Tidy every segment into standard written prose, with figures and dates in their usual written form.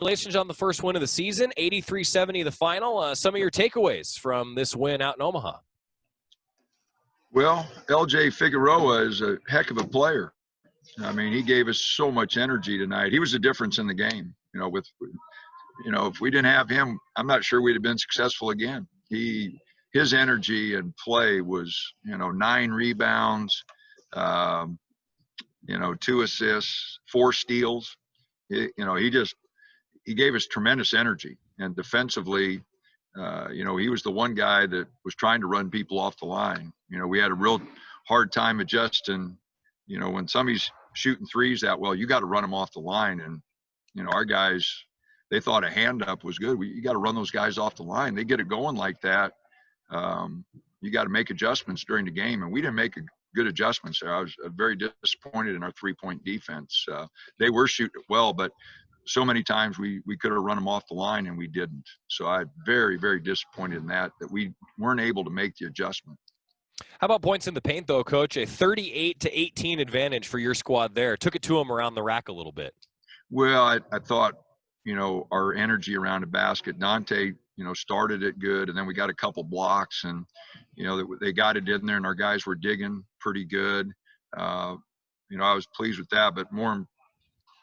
congratulations on the first win of the season, 83-70 the final. Some of your takeaways from this win out in Omaha. Well, LJ Figueroa is a heck of a player. I mean, he gave us so much energy tonight. He was the difference in the game. If we didn't have him, I'm not sure we'd have been successful again. His energy and play was, 9 rebounds, 2 assists, 4 steals. He gave us tremendous energy. And defensively, he was the one guy that was trying to run people off the line. We had a real hard time adjusting. When somebody's shooting threes that well, you got to run them off the line. And, our guys, they thought a hand up was good. You got to run those guys off the line. They get it going like that. You got to make adjustments during the game. And we didn't make good adjustments there. I was very disappointed in our 3-point defense. They were shooting well, but so many times we could have run them off the line and we didn't. So I'm very, very disappointed in that we weren't able to make the adjustment. How about points in the paint, though, Coach? A 38-18 advantage for your squad there. Took it to them around the rack a little bit. Well, I thought, our energy around the basket, Dante, started it good, and then we got a couple blocks, and, they got it in there, and our guys were digging pretty good. I was pleased with that, but more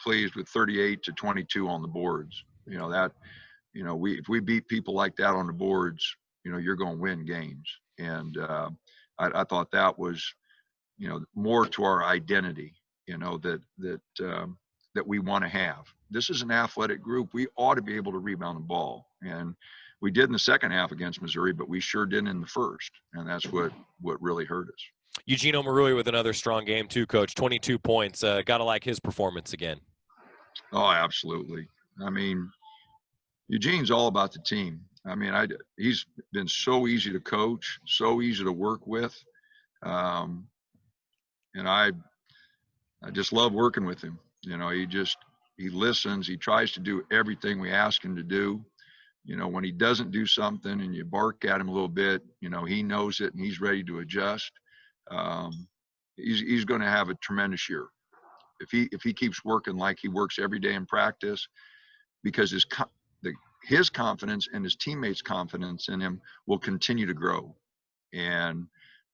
pleased with 38-22 on the boards. If we beat people like that on the boards, you're going to win games. And I thought that was, more to our identity, that we want to have. This is an athletic group. We ought to be able to rebound the ball. And we did in the second half against Missouri, but we sure didn't in the first. And that's what really hurt us. Eugene Omarui with another strong game too, Coach. 22 points. Got to like his performance again. Oh, absolutely. I mean, Eugene's all about the team. I mean, he's been so easy to coach, so easy to work with. And I just love working with him. He listens. He tries to do everything we ask him to do. When he doesn't do something and you bark at him a little bit, he knows it and he's ready to adjust. He's going to have a tremendous year if he keeps working like he works every day in practice, because his confidence and his teammates' confidence in him will continue to grow. And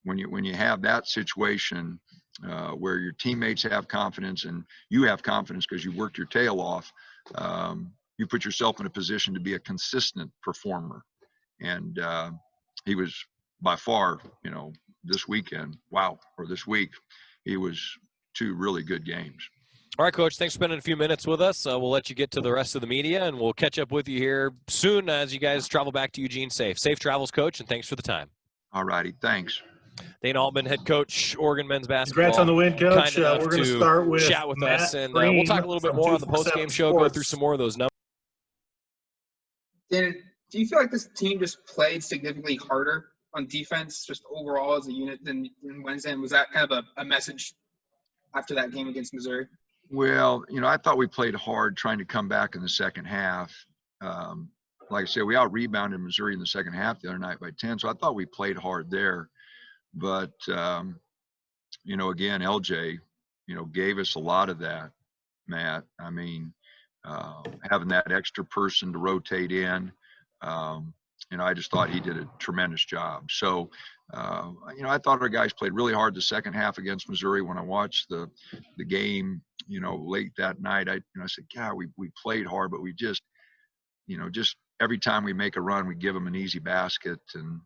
when you have that situation where your teammates have confidence and you have confidence because you worked your tail off, you put yourself in a position to be a consistent performer. And he was by far, this week, he was 2 really good games. All right, Coach, thanks for spending a few minutes with us. We'll let you get to the rest of the media, and we'll catch up with you here soon as you guys travel back to Eugene safe. Safe travels, Coach, and thanks for the time. All righty, thanks. Dane Altman, head coach, Oregon men's basketball. Congrats on the win, Coach. We're going to start with chat with Matt us, and Green we'll talk a little bit more on the post-game show, go through some more of those numbers. Dan, do you feel like this team just played significantly harder on defense, just overall as a unit than Wednesday? And was that kind of a message after that game against Missouri? Well, I thought we played hard trying to come back in the second half. Like I said, we out-rebounded Missouri in the second half the other night by 10, so I thought we played hard there. But, again, LJ, gave us a lot of that, Matt. I mean, having that extra person to rotate in, I just thought he did a tremendous job. So, I thought our guys played really hard the second half against Missouri. When I watched the game, late that night, I said, God, we played hard, but we just every time we make a run, we give them an easy basket and,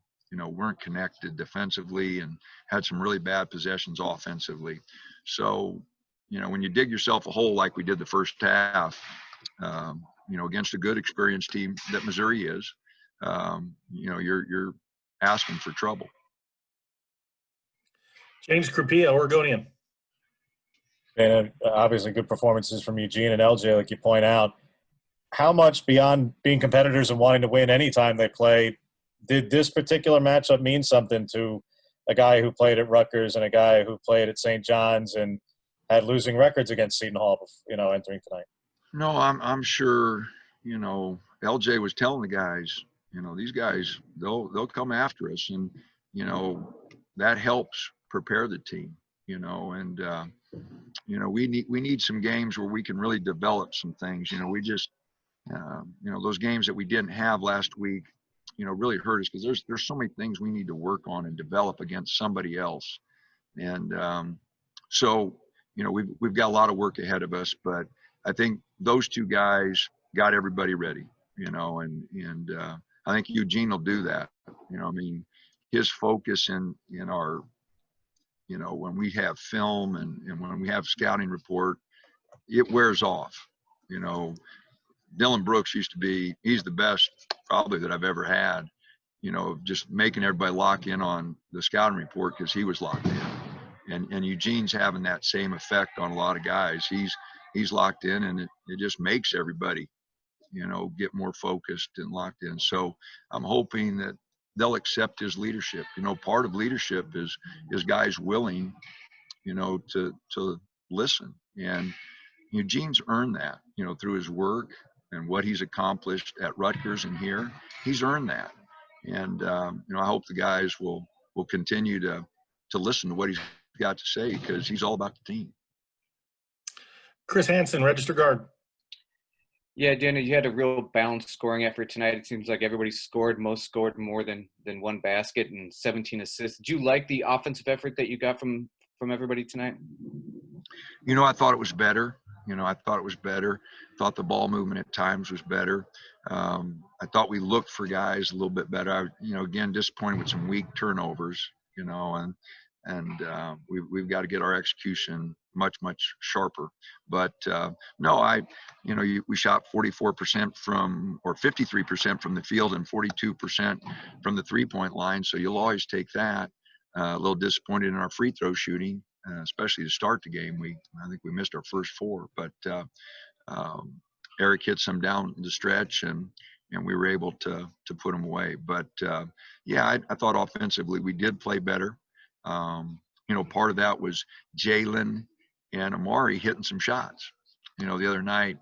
weren't connected defensively and had some really bad possessions offensively. So, when you dig yourself a hole like we did the first half, against a good experienced team that Missouri is, you're asking for trouble. James Crepea, Oregonian. And obviously good performances from Eugene and LJ, like you point out. How much beyond being competitors and wanting to win anytime they play, did this particular matchup mean something to a guy who played at Rutgers and a guy who played at St. John's and had losing records against Seton Hall, entering tonight? No, I'm sure, LJ was telling the guys, these guys, they'll come after us. And, that helps prepare the team, and, we need some games where we can really develop some things. those games that we didn't have last week, really hurt us because there's so many things we need to work on and develop against somebody else. And so, we've got a lot of work ahead of us, but I think those two guys got everybody ready, and I think Eugene will do that. His focus in our, when we have film and when we have scouting report, it wears off. Dylan Brooks he's the best probably that I've ever had, just making everybody lock in on the scouting report because he was locked in. And Eugene's having that same effect on a lot of guys. He's locked in, and it just makes everybody, get more focused and locked in. So I'm hoping that they'll accept his leadership. Part of leadership is guys willing, to listen. And Eugene's earned that, through his work and what he's accomplished at Rutgers and here. He's earned that. And, I hope the guys will continue to listen to what he's got to say because he's all about the team. Chris Hansen, register guard. Yeah, Dana, you had a real balanced scoring effort tonight. It seems like everybody scored. Most scored more than one basket and 17 assists. Did you like the offensive effort that you got from everybody tonight? I thought it was better. Thought the ball movement at times was better. I thought we looked for guys a little bit better. Again, disappointed with some weak turnovers, and we've got to get our execution much sharper. But no, we shot 44% or 53% from the field and 42% from the 3-point line. So you'll always take that. A little disappointed in our free throw shooting, especially to start the game. I think we missed our first 4, but Eric hit some down the stretch, and we were able to put them away. But I thought offensively we did play better. Part of that was Jalen and Amari hitting some shots. The other night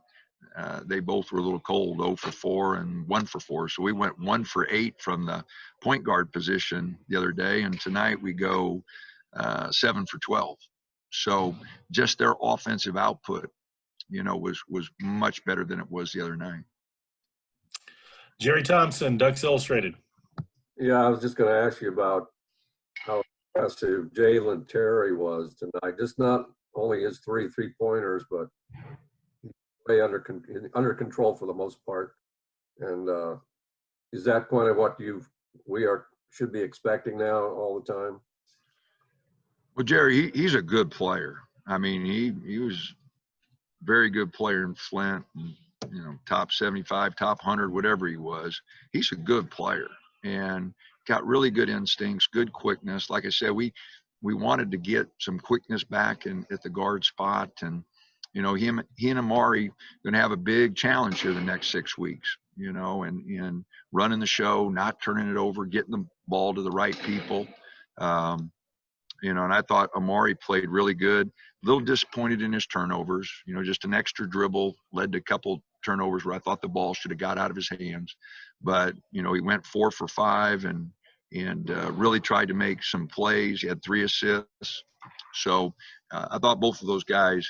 they both were a little cold, 0 for 4 and 1 for 4. So we went 1 for 8 from the point guard position the other day, and tonight we go 7 for 12. So just their offensive output, was much better than it was the other night. Jerry Thompson, Ducks Illustrated. Yeah, I was just going to ask you about how impressive Jalen Terry was tonight. Just not only his 3 3-pointers, but way under control for the most part. And is that kind of what should be expecting now all the time? Well, Jerry, he's a good player. I mean, he was a very good player in Flint, and, top 75, top 100, whatever he was. He's a good player and got really good instincts, good quickness. Like I said, we wanted to get some quickness back at the guard spot, and he and Amari going to have a big challenge here the next 6 weeks. And running the show, not turning it over, getting the ball to the right people. And I thought Amari played really good. A little disappointed in his turnovers. Just an extra dribble led to a couple turnovers where I thought the ball should have got out of his hands. But he went 4 for 5 and really tried to make some plays. He had 3 assists. So I thought both of those guys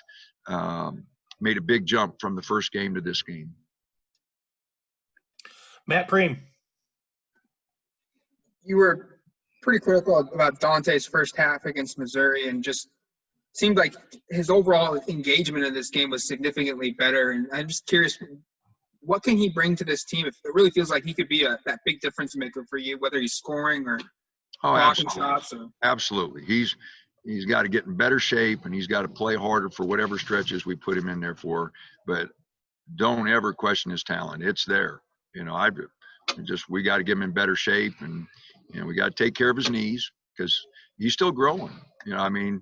made a big jump from the first game to this game. Matt Preem. You were pretty critical about Dante's first half against Missouri, and just seemed like his overall engagement in this game was significantly better. And I'm just curious, what can he bring to this team? If it really feels like he could be that big difference maker for you, whether he's scoring or blocking shots. Absolutely. He's got to get in better shape, and he's got to play harder for whatever stretches we put him in there for. But don't ever question his talent. It's there. We got to get him in better shape, and we got to take care of his knees because he's still growing. The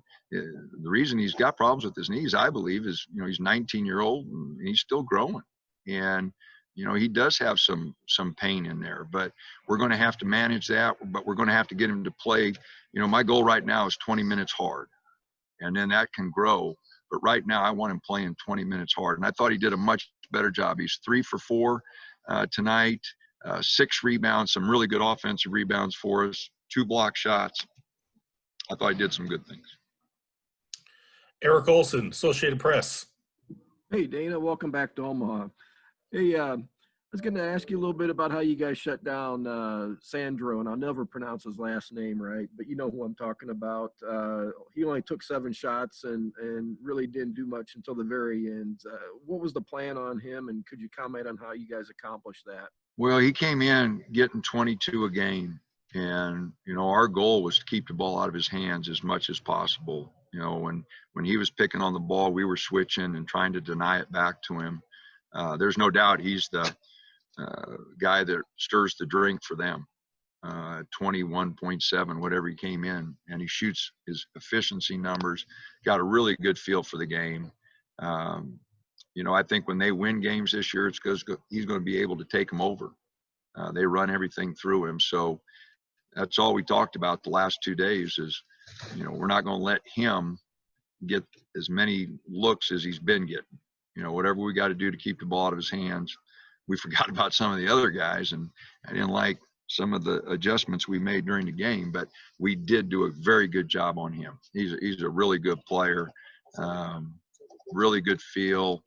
reason he's got problems with his knees, I believe, is he's 19-year-old and he's still growing, and he does have some pain in there. But we're going to have to manage that. But we're going to have to get him to play. My goal right now is 20 minutes hard, and then that can grow. But right now, I want him playing 20 minutes hard, and I thought he did a much better job. He's 3 for 4 tonight. 6 rebounds, some really good offensive rebounds for us, 2 block shots. I thought he did some good things. Eric Olson, Associated Press. Hey, Dana, welcome back to Omaha. Hey, I was going to ask you a little bit about how you guys shut down Sandro, and I'll never pronounce his last name right, but you know who I'm talking about. He only took 7 shots and really didn't do much until the very end. What was the plan on him, and could you comment on how you guys accomplished that? Well, he came in getting 22 a game, and our goal was to keep the ball out of his hands as much as possible. When he was picking on the ball, we were switching and trying to deny it back to him. There's no doubt he's the guy that stirs the drink for them. 21.7, whatever he came in, and he shoots his efficiency numbers. Got a really good feel for the game. I think when they win games this year, it's because he's going to be able to take them over. They run everything through him. So that's all we talked about the last 2 days is, we're not going to let him get as many looks as he's been getting. Whatever we got to do to keep the ball out of his hands. We forgot about some of the other guys, and I didn't like some of the adjustments we made during the game, but we did do a very good job on him. He's a really good player, really good feel.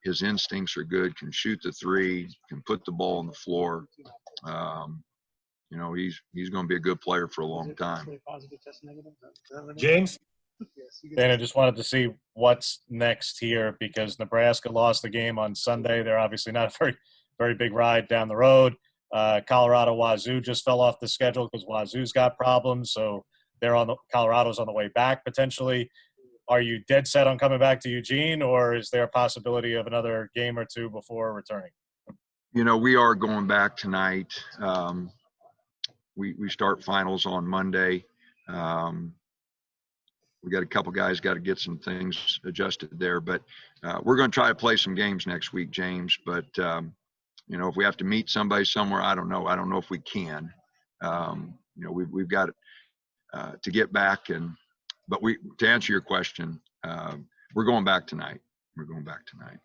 His instincts are good, can shoot the 3, can put the ball on the floor. He's going to be a good player for a long time. James? Dan, I just wanted to see what's next here because Nebraska lost the game on Sunday. They're obviously not a very big ride down the road. Colorado Wazoo just fell off the schedule because Wazoo's got problems, so Colorado's on the way back potentially. Are you dead set on coming back to Eugene, or is there a possibility of another game or two before returning? We are going back tonight. We start finals on Monday. We got a couple guys got to get some things adjusted there, but we're going to try to play some games next week, James. But if we have to meet somebody somewhere, I don't know. I don't know if we can. We've got to get back, but to answer your question, we're going back tonight. We're going back tonight.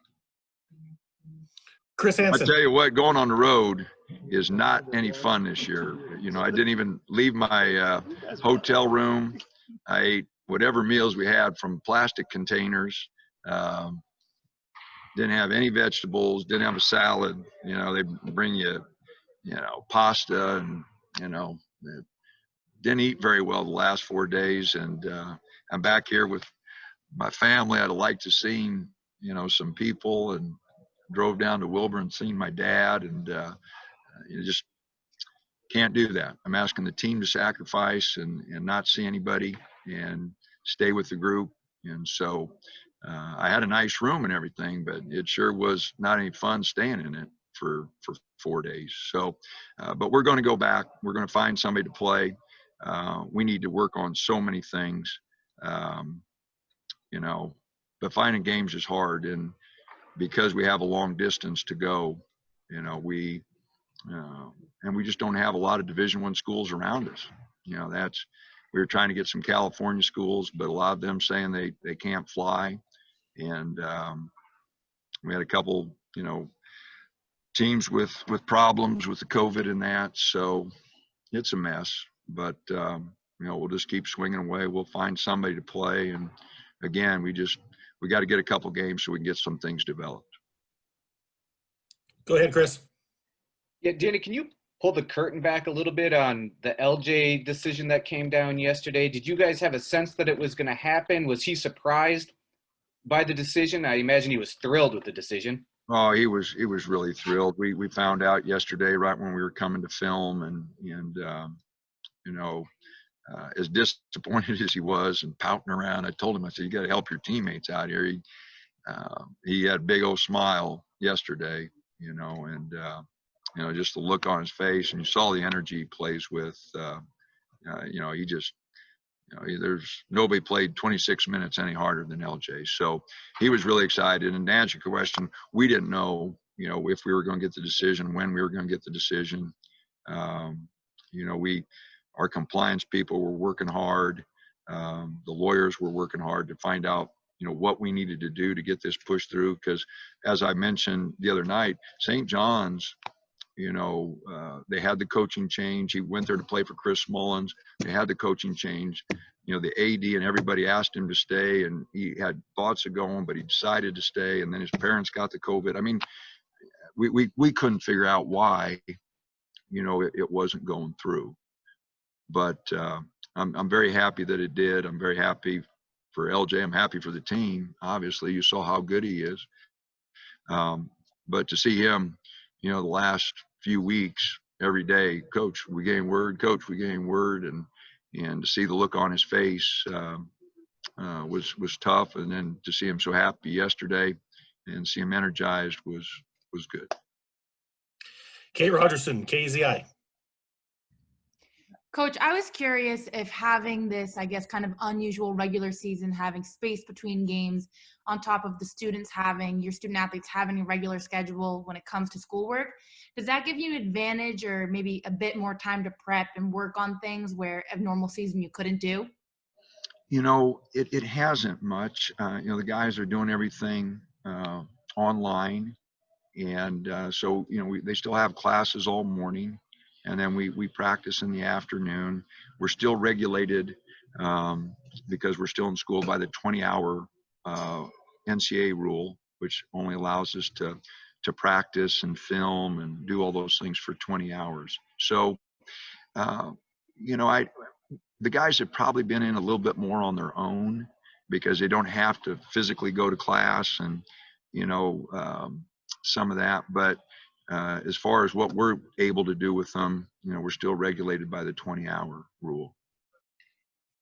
Chris I Hansen. tell you what, going on the road is not any fun this year. I didn't even leave my hotel room. I ate whatever meals we had from plastic containers. Didn't have any vegetables, didn't have a salad. They bring you, pasta, and, didn't eat very well the last 4 days. And I'm back here with my family. I'd like to see, some people, and drove down to Wilbur and seen my dad, and you just can't do that. I'm asking the team to sacrifice and not see anybody and stay with the group. And so I had a nice room and everything, but it sure was not any fun staying in it for 4 days. So, but we're going to go back. We're going to find somebody to play. We need to work on so many things, but finding games is hard. And because we have a long distance to go, and we just don't have a lot of Division I schools around us. We were trying to get some California schools, but a lot of them saying they can't fly. And we had a couple, teams with problems with the COVID and that. So it's a mess, but we'll just keep swinging away. We'll find somebody to play. And again, we got to get a couple games so we can get some things developed. Go ahead, Chris. Yeah, Danny, can you pull the curtain back a little bit on the LJ decision that came down yesterday? Did you guys have a sense that it was going to happen? Was he surprised by the decision? I imagine he was thrilled with the decision. Oh, he was really thrilled. We found out yesterday right when we were coming to film, and as disappointed as he was and pouting around, I told him, I said, you got to help your teammates out here. He had a big old smile yesterday, and just the look on his face, and you saw the energy he plays with. He just, there's nobody played 26 minutes any harder than LJ. So he was really excited. And to answer your question, we didn't know, if we were going to get the decision, when we were going to get the decision. Our compliance people were working hard. The lawyers were working hard to find out, what we needed to do to get this pushed through. Because as I mentioned the other night, St. John's, they had the coaching change. He went there to play for Chris Mullins. They had the coaching change. The AD and everybody asked him to stay, and he had thoughts of going, but he decided to stay. And then his parents got the COVID. I mean, we couldn't figure out why, it wasn't going through. But I'm very happy that it did. I'm very happy for LJ. I'm happy for the team. Obviously, you saw how good he is. But to see him, the last few weeks, every day, coach, we gain word, coach, we gain word, and to see the look on his face was tough. And then to see him so happy yesterday and see him energized was good. Kate Rogerson, KZI. Coach, I was curious if having this, I guess, kind of unusual regular season, having space between games on top of the students your student athletes having a regular schedule when it comes to schoolwork, does that give you an advantage or maybe a bit more time to prep and work on things where a normal season you couldn't do? It hasn't much. The guys are doing everything online. And so, they still have classes all morning. And then we practice in the afternoon. We're still regulated because we're still in school by the 20-hour NCAA rule, which only allows us to practice and film and do all those things for 20 hours. So, the guys have probably been in a little bit more on their own because they don't have to physically go to class and, some of that. But as far as what we're able to do with them, we're still regulated by the 20-hour rule.